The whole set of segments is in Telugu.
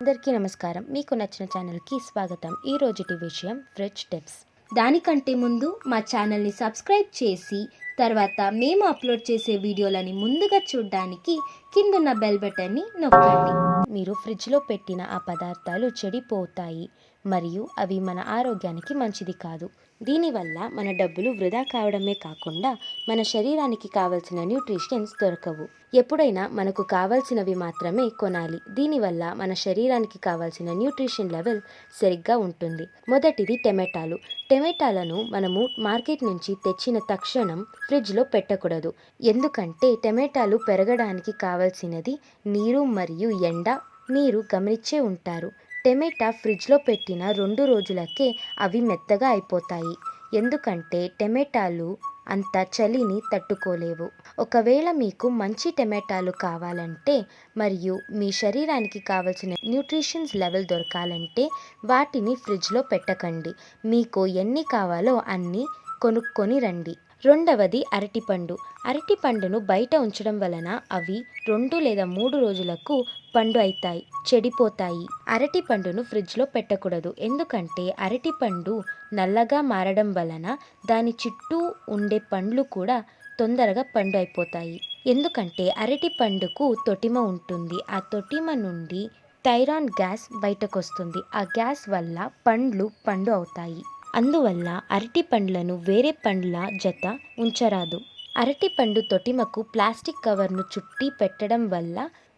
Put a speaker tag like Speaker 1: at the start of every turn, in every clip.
Speaker 1: అందరికీ నమస్కారం. మీకు నచ్చిన ఛానల్కి స్వాగతం. ఈ రోజుటి విషయం ఫ్రిడ్జ్ టిప్స్. దానికంటే ముందు మా ఛానల్ని సబ్స్క్రైబ్ చేసి తర్వాత మేము అప్లోడ్ చేసే వీడియోలని ముందుగా చూడడానికి కిందున్న బెల్ బటన్ని నొక్కండి. మీరు ఫ్రిడ్జ్లో పెట్టిన ఆ పదార్థాలు చెడిపోతాయి మరియు అవి మన ఆరోగ్యానికి మంచిది కాదు. దీనివల్ల మన డబ్బులు వృధా కావడమే కాకుండా మన శరీరానికి కావలసిన న్యూట్రిషన్స్ దొరకవు. ఎప్పుడైనా మనకు కావాల్సినవి మాత్రమే కొనాలి. దీనివల్ల మన శరీరానికి కావాల్సిన న్యూట్రిషన్ లెవెల్ సరిగ్గా ఉంటుంది. మొదటిది టమాటాలు. టమాటాలను మనము మార్కెట్ నుంచి తెచ్చిన తక్షణం ఫ్రిడ్జ్లో పెట్టకూడదు. ఎందుకంటే టమాటాలు పెరగడానికి కావాల్సినది నీరు మరియు ఎండ. మీరు గమనించే ఉంటారు, టమాటా ఫ్రిడ్జ్లో పెట్టిన 2 రోజులకే అవి మెత్తగా అయిపోతాయి. ఎందుకంటే టమాటాలు అంత చలిని తట్టుకోలేవు. ఒకవేళ మీకు మంచి టమాటాలు కావాలంటే మరియు మీ శరీరానికి కావలసిన న్యూట్రిషన్స్ లెవెల్ దొరకాలంటే వాటిని ఫ్రిడ్జ్లో పెట్టకండి. మీకు ఎన్ని కావాలో అన్నీ కొనుక్కొని రండి. రెండవది అరటిపండు. అరటిపండును బయట ఉంచడం వలన అవి 2 లేదా 3 రోజులకు పండు అవుతాయి, చెడిపోతాయి. అరటిపండును ఫ్రిడ్జ్లో పెట్టకూడదు. ఎందుకంటే అరటిపండు నల్లగా మారడం వలన దాని చుట్టూ ఉండే పండ్లు కూడా తొందరగా పండు అయిపోతాయి. ఎందుకంటే అరటి పండుకు తొటిమ ఉంటుంది. ఆ తొటిమ నుండి థైరాన్ గ్యాస్ బయటకు వస్తుంది. ఆ గ్యాస్ వల్ల పండు అవుతాయి. అందువల్ల అరటి పండ్లను వేరే పండ్ల జత ఉంచరాదు. అరటిపండు తొటిమకు ప్లాస్టిక్ కవర్ను చుట్టి పెట్టడం వల్ల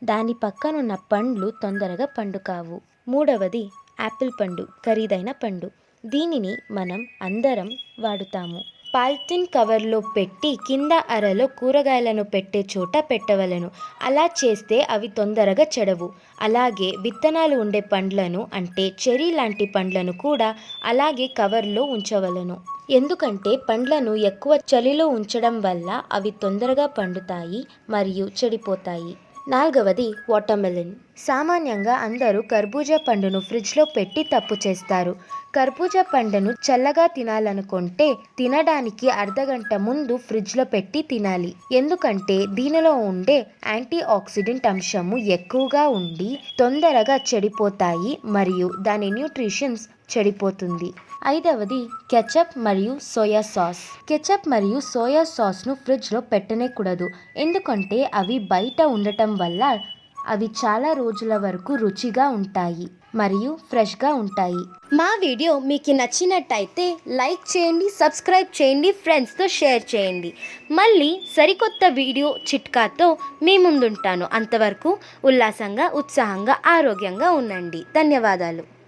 Speaker 1: దాని పక్కనున్న పండ్లు తొందరగా పండు కావు. మూడవది యాపిల్ పండు, ఖరీదైన పండు. దీనిని మనం అందరం వాడుతాము. పాలిథిన్ కవర్లో పెట్టి కింద అరలో కూరగాయలను పెట్టే చోట పెట్టవలను. అలా చేస్తే అవి తొందరగా చెడవు. అలాగే విత్తనాలు ఉండే పండ్లను అంటే చెర్రీ లాంటి పండ్లను కూడా అలాగే కవర్లో ఉంచవలను. ఎందుకంటే పండ్లను ఎక్కువ చలిలో ఉంచడం వల్ల అవి తొందరగా పండుతాయి మరియు చెడిపోతాయి. నాలుగవది వాటర్మెలన్. సామాన్యంగా అందరూ కర్బూజా పండును ఫ్రిడ్జ్లో పెట్టి తప్పు చేస్తారు. కర్బూజా పండును చల్లగా తినాలనుకుంటే తినడానికి అర్ధగంట ముందు ఫ్రిడ్జ్లో పెట్టి తినాలి. ఎందుకంటే దీనిలో ఉండే యాంటీ ఆక్సిడెంట్ అంశము ఎక్కువగా ఉండి తొందరగా చెడిపోతాయి మరియు దాని న్యూట్రిషన్స్ చెడిపోతుంది. ఐదవది కెచప్ మరియు సోయా సాస్. కెచప్ మరియు సోయా సాస్ను ఫ్రిడ్జ్లో పెట్టనేకూడదు. ఎందుకంటే అవి బయట ఉండటం వల్ల అవి చాలా రోజుల వరకు రుచిగా ఉంటాయి మరియు ఫ్రెష్గా ఉంటాయి. మా వీడియో మీకు నచ్చినట్టయితే లైక్ చేయండి, సబ్స్క్రైబ్ చేయండి, ఫ్రెండ్స్తో షేర్ చేయండి. మళ్ళీ సరికొత్త వీడియో చిట్కాతో మీ ముందుంటాను. అంతవరకు ఉల్లాసంగా, ఉత్సాహంగా, ఆరోగ్యంగా ఉండండి. ధన్యవాదాలు.